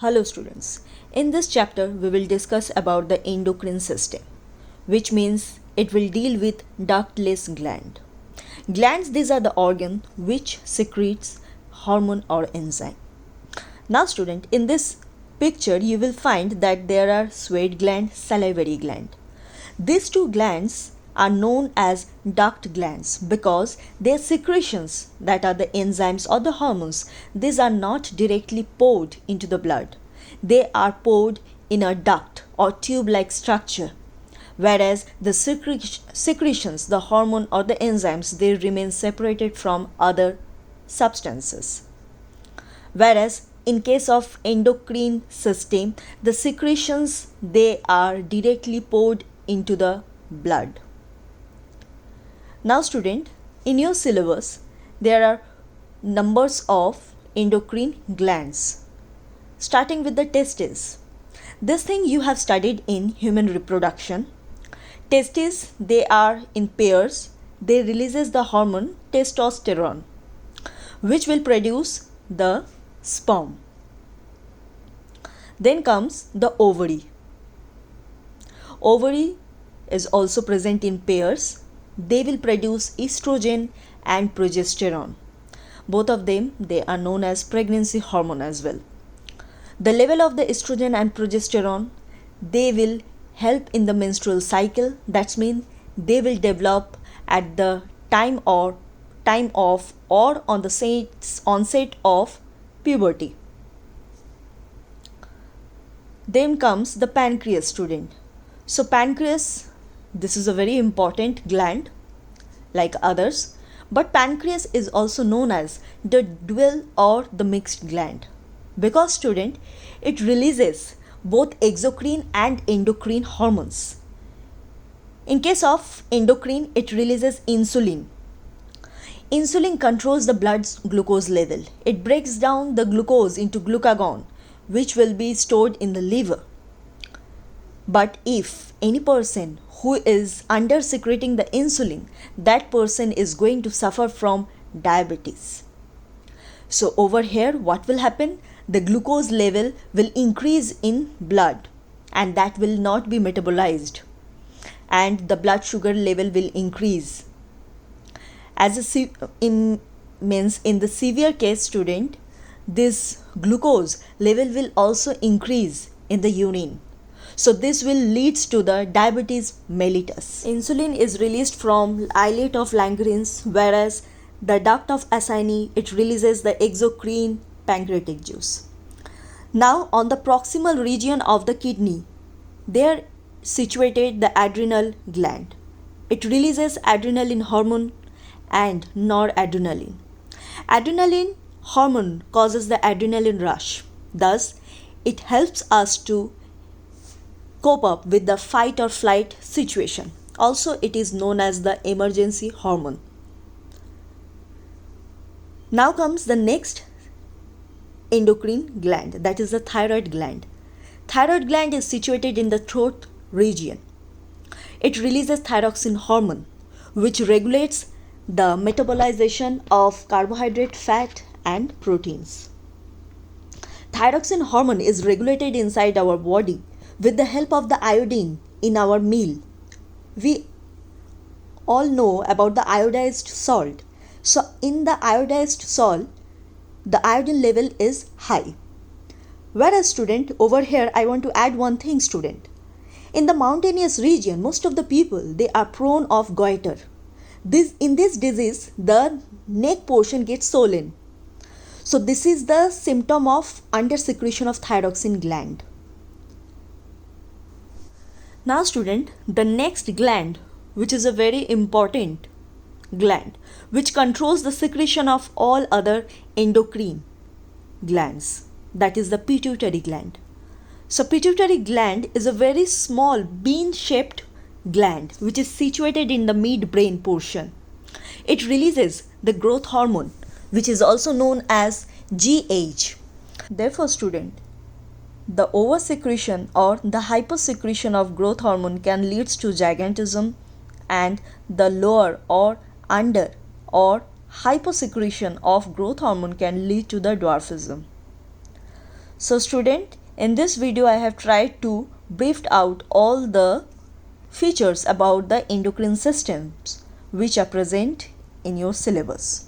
Hello students. In this chapter we will discuss about the endocrine system, which means it will deal with ductless gland. Glands, these are the organ which secretes hormone or enzyme. Now student, in this picture you will find that there are sweat gland, salivary gland. These two glands are known as duct glands because their secretions, that are the enzymes or the hormones, these are not directly poured into the blood. They are poured in a duct or tube like structure, whereas the secretions, the hormone or the enzymes, they remain separated from other substances. Whereas in case of endocrine system, the secretions, they are directly poured into the blood. Now student, in your syllabus there are numbers of endocrine glands, starting with the testes. This thing you have studied in human reproduction. Testes, they are in pairs. They releases the hormone testosterone, which will produce the sperm. Then comes the ovary. Ovary is also present in pairs. They will produce estrogen and progesterone. Both of them, they are known as pregnancy hormone as well. The level of the estrogen and progesterone, they will help in the menstrual cycle. That means they will develop at the time of or on the onset of puberty. Then comes the pancreas student. So pancreas, this is a very important gland like others, but pancreas is also known as the dual or the mixed gland because student, it releases both exocrine and endocrine hormones. In case of endocrine, it releases insulin. Insulin controls the blood's glucose level. It breaks down the glucose into glucagon, which will be stored in the liver. But if any person who is under secreting the insulin, that person is going to suffer from diabetes. So over here, what will happen? The glucose level will increase in blood and that will not be metabolized, and the blood sugar level will increase. In the severe case student, this glucose level will also increase in the urine. So this will leads to the diabetes mellitus. Insulin is released from islet of Langerhans, whereas the duct of Acini, it releases the exocrine pancreatic juice. Now on the proximal region of the kidney, there situated the adrenal gland. It releases adrenaline hormone and noradrenaline. Adrenaline hormone causes the adrenaline rush. Thus, it helps us to cope up with the fight or flight situation. Also, it is known as the emergency hormone. Now comes the next endocrine gland, that is the thyroid gland. Thyroid gland is situated in the throat region. It releases thyroxine hormone, which regulates the metabolization of carbohydrate, fat and proteins. Thyroxine hormone is regulated inside our body with the help of the iodine in our meal. We all know about the iodized salt. So in the iodized salt, the iodine level is high. Whereas student, over here I want to add one thing student. In the mountainous region, most of the people, they are prone of goiter. In this disease, the neck portion gets swollen. So this is the symptom of under secretion of thyroxine gland. Now student, the next gland, which is a very important gland, which controls the secretion of all other endocrine glands, that is the pituitary gland. So pituitary gland is a very small bean-shaped gland which is situated in the midbrain portion. It releases the growth hormone, which is also known as GH. Therefore student, the oversecretion or the hypersecretion of growth hormone can lead to gigantism, and the lower or under or hyposecretion of growth hormone can lead to the dwarfism. So student, in this video I have tried to brief out all the features about the endocrine systems which are present in your syllabus.